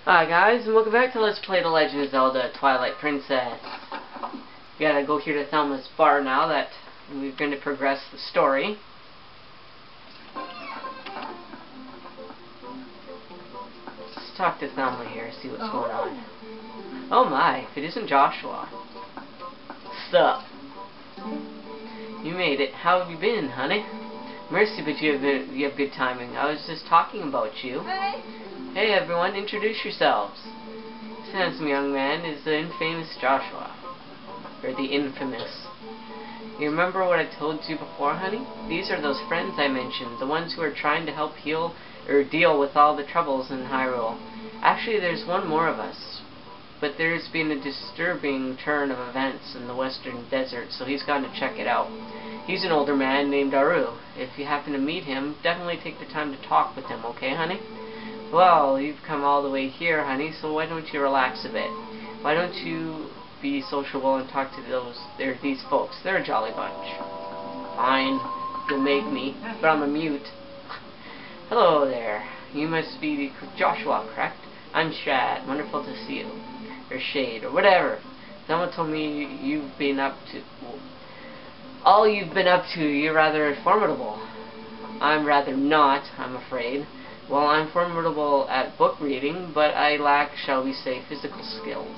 Hi guys, and welcome back to Let's Play The Legend of Zelda Twilight Princess. We gotta go here to Thelma's bar now that we're going to progress the story. Let's talk to Thelma here, see what's going on. Oh my, if it isn't Joshua. Sup? You made it. How have you been, honey? Mercy, but you have good timing. I was just talking about you. Hey. Hey everyone, introduce yourselves. This handsome young man is the infamous Joshua. Or the infamous. You remember what I told you before, honey? These are those friends I mentioned, the ones who are trying to help heal or deal with all the troubles in Hyrule. Actually, there's one more of us. But there's been a disturbing turn of events in the western desert, so he's gone to check it out. He's an older man named Aru. If you happen to meet him, definitely take the time to talk with him, okay, honey? Well, you've come all the way here, honey, so why don't you relax a bit? Why don't you be sociable and talk to these folks? They're a jolly bunch. Fine, you'll make me, but I'm a mute. Hello there. You must be Joshua, correct? I'm Shad. Wonderful to see you. Or Shade, or whatever. Someone told me you've been up to... all you've been up to, you're rather formidable. I'm rather not, I'm afraid. Well, I'm formidable at book reading, but I lack, shall we say, physical skills.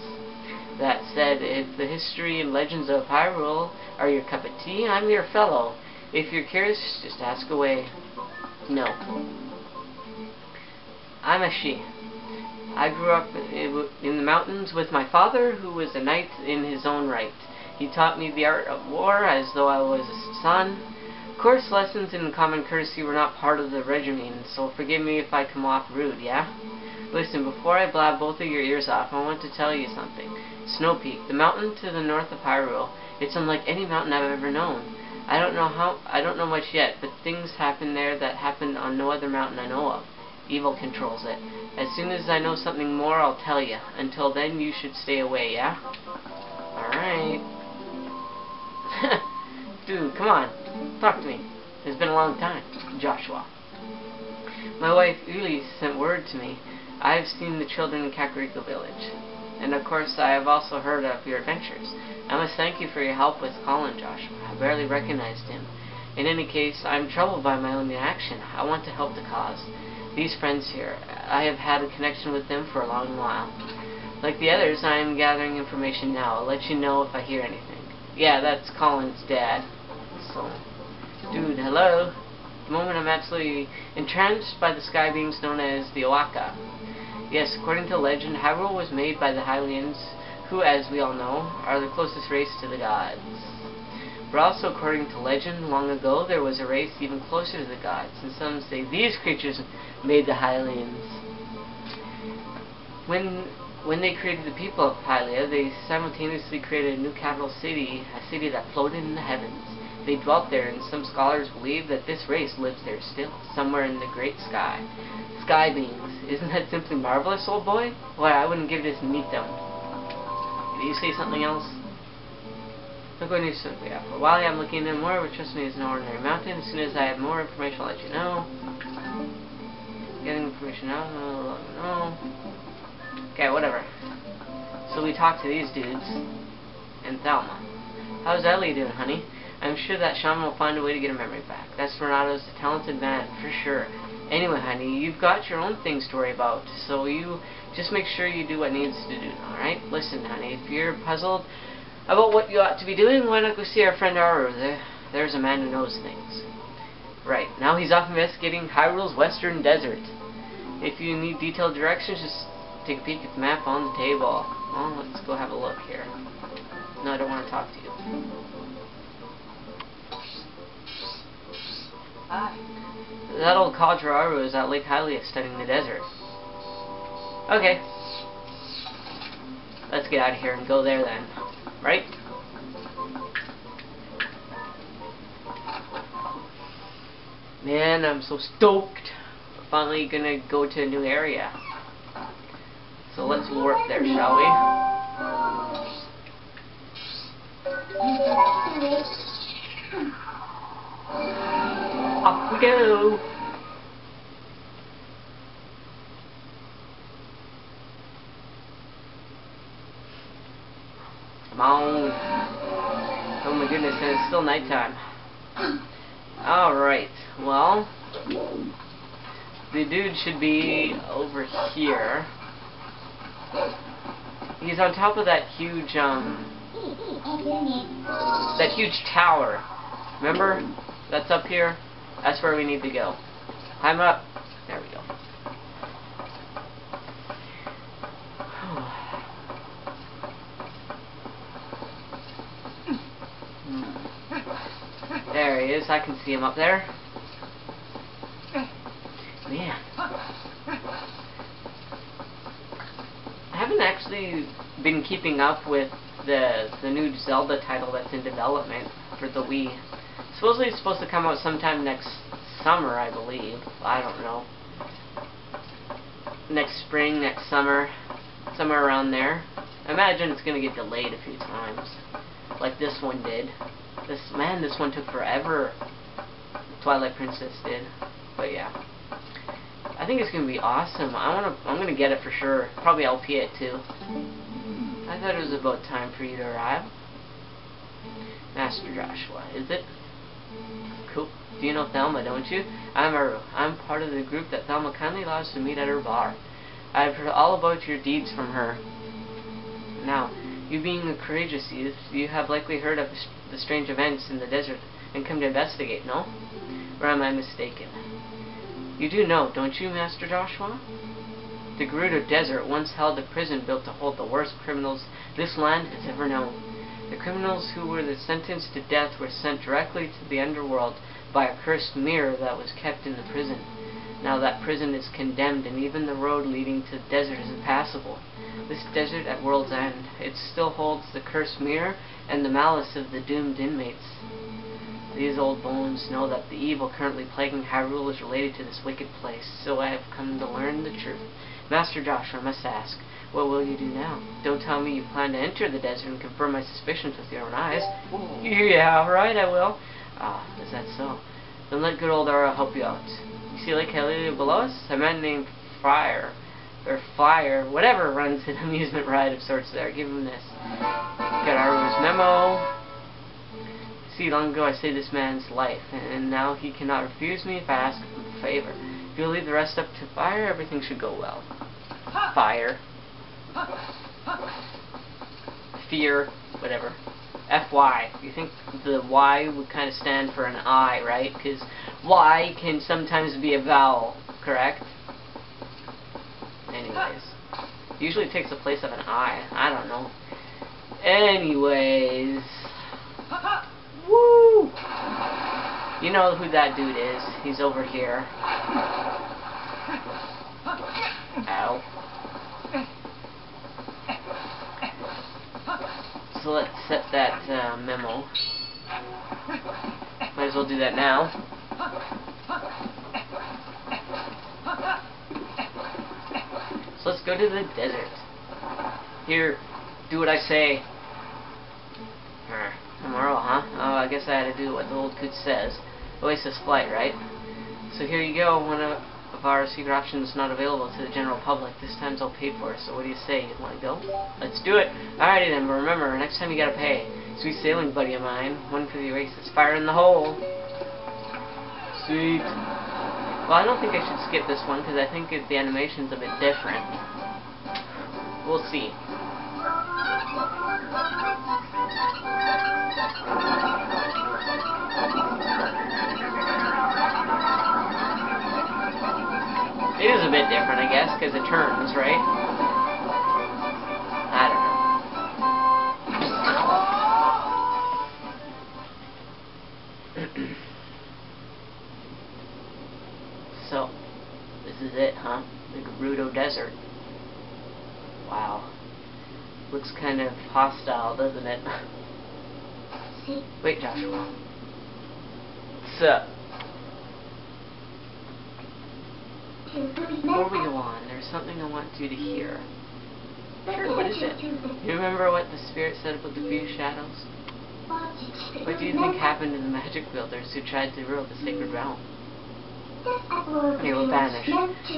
That said, if the history and legends of Hyrule are your cup of tea, I'm your fellow. If you're curious, just ask away. No. I'm a she. I grew up in the mountains with my father, who was a knight in his own right. He taught me the art of war as though I was a son. Of course, lessons in common courtesy were not part of the regimen, so forgive me if I come off rude, yeah? Listen, before I blab both of your ears off, I want to tell you something. Snow Peak, the mountain to the north of Hyrule, it's unlike any mountain I've ever known. I don't know much yet, but things happen there that happen on no other mountain I know of. Evil controls it. As soon as I know something more, I'll tell you. Until then, you should stay away, yeah? Alright. Dude, come on. Talk to me. It's been a long time. Joshua. My wife, Uli, sent word to me. I have seen the children in Kakariko village. And of course, I have also heard of your adventures. I must thank you for your help with Colin, Joshua. I barely recognized him. In any case, I'm troubled by my own inaction. I want to help the cause. These friends here, I have had a connection with them for a long while. Like the others, I am gathering information now. I'll let you know if I hear anything. Yeah, that's Colin's dad. So, dude, hello. At the moment I'm absolutely entranced by the sky beings known as the Oaka. Yes, according to legend, Hyrule was made by the Hylians, who, as we all know, are the closest race to the gods. But also, according to legend, long ago there was a race even closer to the gods, and some say these creatures made the Hylians. When they created the people of Hylia, they simultaneously created a new capital city, a city that floated in the heavens. They dwelt there, and some scholars believe that this race lives there still, somewhere in the great sky. Sky beings. Isn't that simply marvelous, old boy? Why, I wouldn't give this to meet them. Did you say something else? I'm going to simply for a while. I'm looking into more, but trust me, it's no ordinary mountain. As soon as I have more information, I'll let you know. Getting information out, no. Okay, whatever. So we talked to these dudes and Thelma. How's Ellie doing, honey? I'm sure that shaman will find a way to get her memory back. That's Renato's a talented man, for sure. Anyway, honey, you've got your own things to worry about, so you just make sure you do what needs to do, alright? Listen, honey, if you're puzzled about what you ought to be doing, why not go see our friend Aru? There's a man who knows things. Right, now he's off investigating Hyrule's western desert. If you need detailed directions, just take a peek at the map on the table. Well, let's go have a look here. No, I don't want to talk to you. Hi. That old Kadra Aru is at Lake Hylia studying the desert. Okay. Let's get out of here and go there then. Right? Man, I'm so stoked. We're finally gonna go to a new area. So let's warp there, shall we? Off we go! Come on. Oh my goodness, and it's still nighttime. Alright, well, the dude should be over here. He's on top of that huge tower. Remember? That's up here. That's where we need to go. Climb up. There we go. There he is. I can see him up there. Man. I haven't actually been keeping up with the new Zelda title that's in development for the Wii. Supposedly it's supposed to come out sometime next summer, I believe. I don't know. Next spring, next summer, somewhere around there. I imagine it's going to get delayed a few times, like this one did. This one took forever. Twilight Princess did, but yeah. I think it's gonna be awesome. I'm gonna get it for sure. Probably LP it too. I thought it was about time for you to arrive. Master Joshua, is it? Cool. Do you know Thelma, don't you? I'm part of the group that Thelma kindly allows to meet at her bar. I've heard all about your deeds from her. Now, you being a courageous youth, you have likely heard of the strange events in the desert and come to investigate, no? Or am I mistaken? You do know, don't you, Master Joshua? The Gerudo Desert once held a prison built to hold the worst criminals this land has ever known. The criminals who were sentenced to death were sent directly to the underworld by a cursed mirror that was kept in the prison. Now that prison is condemned, and even the road leading to the desert is impassable. This desert at World's End, it still holds the cursed mirror and the malice of the doomed inmates. These old bones know that the evil currently plaguing Hyrule is related to this wicked place, so I have come to learn the truth. Master Joshua, I must ask, what will you do now? Don't tell me you plan to enter the desert and confirm my suspicions with your own eyes. Yeah, right, I will. Ah, is that so? Then let good old Aura help you out. You see Lake Hylia below us? A man named Flyer, whatever, runs an amusement ride of sorts there. Give him this. Got Aura's memo. See, long ago I saved this man's life, and now he cannot refuse me if I ask him a favor. If you'll leave the rest up to Fire, everything should go well. Fire. Fear. Whatever. FY. You think the Y would kind of stand for an I, right? Because Y can sometimes be a vowel, correct? Anyways. Usually it takes the place of an I. I don't know. Anyways. Woo! You know who that dude is. He's over here. Ow. So let's set that memo. Might as well do that now. So let's go to the desert. Here, do what I say. Tomorrow, huh? Oh, I guess I had to do what the old coot says. Oasis flight, right? So here you go. One of our secret options not available to the general public. This time's all paid for. So what do you say? You want to go? Let's do it. Alrighty then. But remember, next time you gotta pay. Sweet sailing, buddy of mine. One for the Oasis. Fire in the hole. Sweet. Well, I don't think I should skip this one because I think the animation's a bit different. We'll see. It is a bit different, I guess, because it turns, right? I don't know. So, this is it, huh? The Gerudo Desert. Wow. Looks kind of hostile, doesn't it? Wait, Joshua. What's up? Before we go on, there's something I want you to hear. Sure, what is it? You remember what the spirit said about the few shadows? What do you think happened to the magic wielders who tried to rule the sacred realm? They were banished.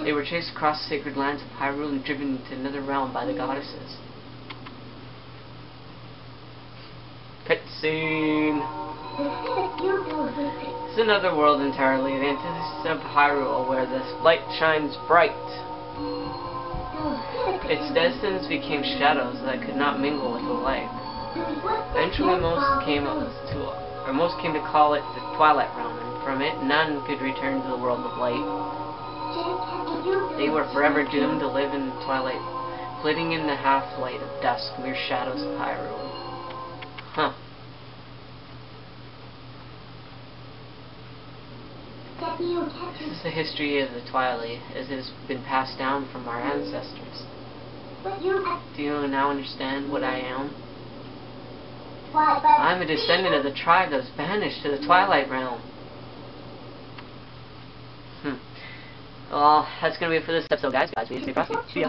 They were chased across the sacred lands of Hyrule and driven into another realm by the goddesses. Cutscene. It's another world entirely, the antithesis of Hyrule, where the light shines bright. Its destinies became shadows that could not mingle with the light. Eventually, most came to call it the Twilight Realm, and from it none could return to the world of light. They were forever doomed to live in the twilight, flitting in the half-light of dusk, mere shadows of Hyrule. Huh. This is the history of the Twilight, as it has been passed down from our ancestors. Do you now understand what I am? I'm a descendant of the tribe that was banished to the Twilight Realm. Well, that's gonna be it for this episode, guys. See ya.